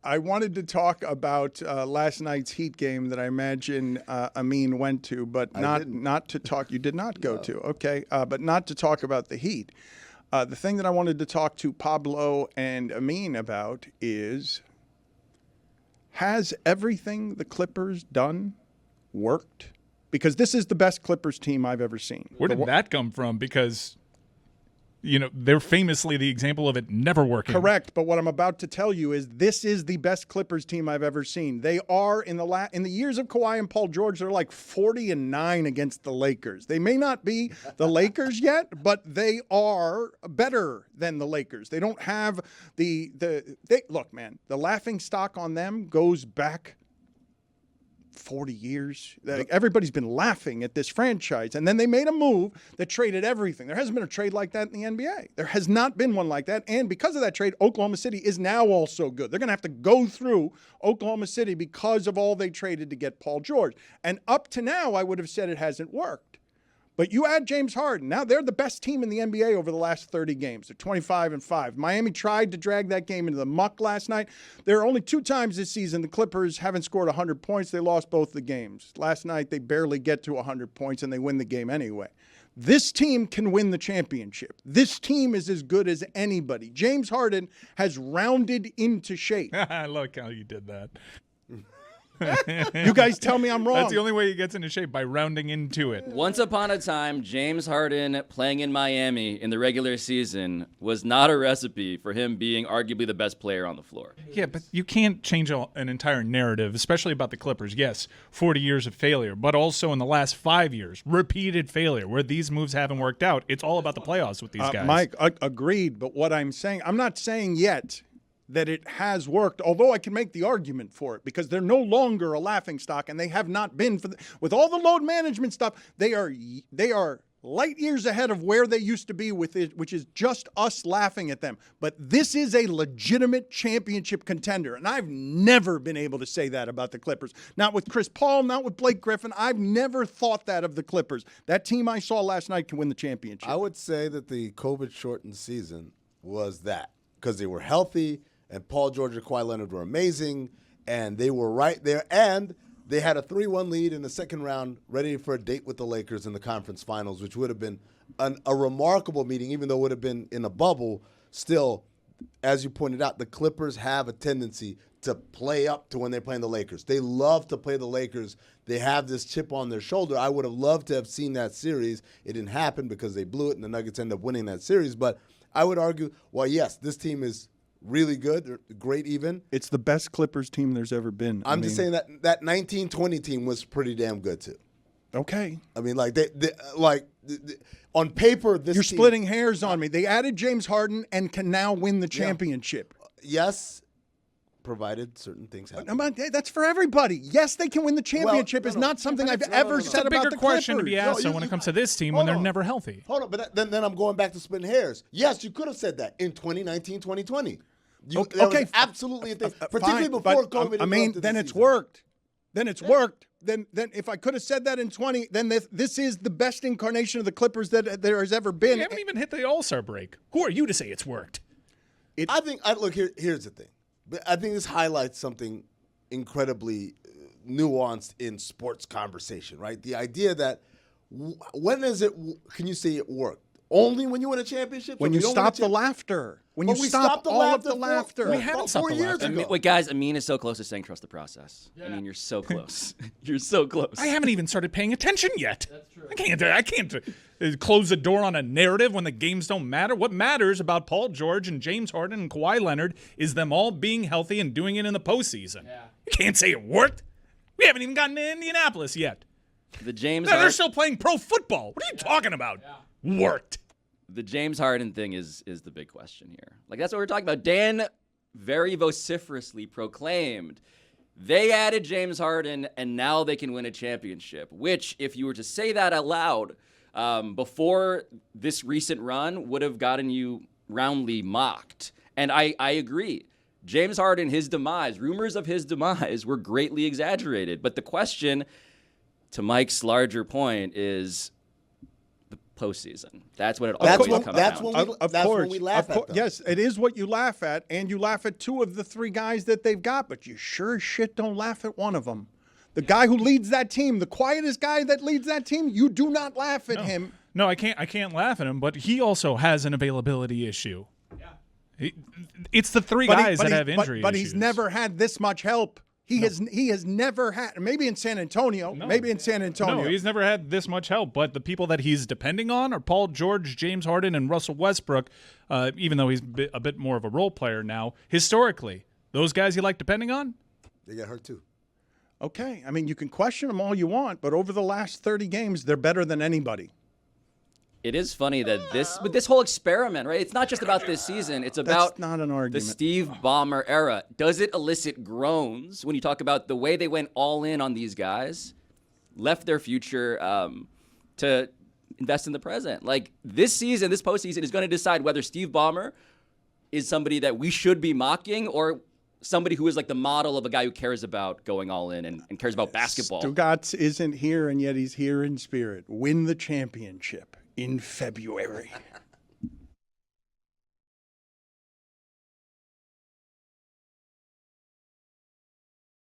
I wanted to talk about last night's Heat game that I imagine Amin went to, but not to talk. You did not go to, okay, but not to talk about the Heat. The thing that I wanted to talk to Pablo and Amin about is, has everything the Clippers done worked? Because this is the best Clippers team I've ever seen. Where did that come from? Because, they're famously the example of it never working. Correct, but what I'm about to tell you is this is the best Clippers team I've ever seen. They are, in the years of Kawhi and Paul George, they're like 40-9 against the Lakers. They may not be the Lakers yet, but they are better than the Lakers. They don't have look, man, the laughing stock on them goes back 40 years. Everybody's been laughing at this franchise. And then they made a move that traded everything. There hasn't been a trade like that in the NBA. There has not been one like that. And because of that trade, Oklahoma City is now also good. They're going to have to go through Oklahoma City because of all they traded to get Paul George. And up to now, I would have said it hasn't worked. But you add James Harden. Now they're the best team in the NBA over the last 30 games. They're 25-5. Miami tried to drag that game into the muck last night. There are only 2 times this season the Clippers haven't scored 100 points. They lost both the games. Last night they barely get to 100 points, and they win the game anyway. This team can win the championship. This team is as good as anybody. James Harden has rounded into shape. I like how you did that. You guys tell me I'm wrong. That's the only way he gets into shape, by rounding into it. Once upon a time, James Harden playing in Miami in the regular season was not a recipe for him being arguably the best player on the floor. Yeah, but you can't change an entire narrative, especially about the Clippers. Yes, 40 years of failure, but also in the last 5 years, repeated failure where these moves haven't worked out. It's all about the playoffs with these guys. Mike, agreed, but what I'm saying, I'm not saying yet that it has worked, although I can make the argument for it because they're no longer a laughingstock, and they have not been with all the load management stuff. They are light years ahead of where they used to be with it, which is just us laughing at them. But this is a legitimate championship contender, and I've never been able to say that about the Clippers. Not with Chris Paul, not with Blake Griffin. I've never thought that of the Clippers. That team I saw last night can win the championship. I would say that the COVID-shortened season was that because they were healthy. And Paul George and Kawhi Leonard were amazing, and they were right there. And they had a 3-1 lead in the second round, ready for a date with the Lakers in the conference finals, which would have been a remarkable meeting, even though it would have been in a bubble. Still, as you pointed out, the Clippers have a tendency to play up to when they're playing the Lakers. They love to play the Lakers. They have this chip on their shoulder. I would have loved to have seen that series. It didn't happen because they blew it, and the Nuggets ended up winning that series. But I would argue, well, yes, this team is really good. They're great even. It's the best Clippers team there's ever been. I'm just saying that 1920 team was pretty damn good too. Okay. I mean, on paper, this You're team, splitting hairs on me. They added James Harden and can now win the championship. Yes, provided certain things happen. That's for everybody. Yes, they can win the championship. It's not something I've ever said about the Clippers. It's a bigger question to be asked when it comes to this team when they're never healthy. Hold on, but then I'm going back to splitting hairs. Yes, you could have said that in 2019, 2020. Okay, absolutely a thing, particularly before COVID. I mean, then it's worked. Then it's worked. Then if I could have said that in 20, then this is the best incarnation of the Clippers that there has ever been. You haven't even hit the All-Star break. Who are you to say it's worked? Here's the thing. I think this highlights something incredibly nuanced in sports conversation, right? The idea that can you say it worked? Only when you win a championship? When you stop the laughter. When you stop all of the laughter. We haven't stopped the laughter. Wait, guys, Amin is so close to saying trust the process. Yeah. I mean, you're so close. You're so close. I haven't even started paying attention yet. That's true. I can't close the door on a narrative when the games don't matter. What matters about Paul George and James Harden and Kawhi Leonard is them all being healthy and doing it in the postseason. Yeah. You can't say it worked. We haven't even gotten to Indianapolis yet. They're still playing pro football. What are you talking about? Yeah. Worked. The James Harden thing is the big question here. Like, that's what we're talking about. Dan very vociferously proclaimed they added James Harden and now they can win a championship, which, if you were to say that out loud before this recent run, would have gotten you roundly mocked. And I agree. James Harden, his demise, rumors of his demise were greatly exaggerated. But the question, to Mike's larger point, is postseason. That's when it That's always when- comes that's down. when to. we- Of that's course, when we laugh at them. Yes, it is what you laugh at, and you laugh at 2 of the 3 guys that they've got, but you sure as shit don't laugh at one of them. The guy who leads that team, the quietest guy that leads that team, you do not laugh at him. No, I can't laugh at him, but he also has an availability issue. Yeah. It's the 3 guys that have injury but issues. he's never had this much help. He has never had, maybe in San Antonio, No, he's never had this much help, but the people that he's depending on are Paul George, James Harden, and Russell Westbrook, even though he's a bit more of a role player now. Historically, those guys you like depending on? They got hurt too. Okay, I mean, you can question them all you want, but over the last 30 games, they're better than anybody. It is funny that this whole experiment, right? It's not just about this season. It's about not an the argument. Steve Ballmer era. Does it elicit groans when you talk about the way they went all in on these guys, left their future to invest in the present? Like this season, this postseason is going to decide whether Steve Ballmer is somebody that we should be mocking or somebody who is like the model of a guy who cares about going all in and cares about basketball. Stugotz isn't here, and yet he's here in spirit. Win the championship in February.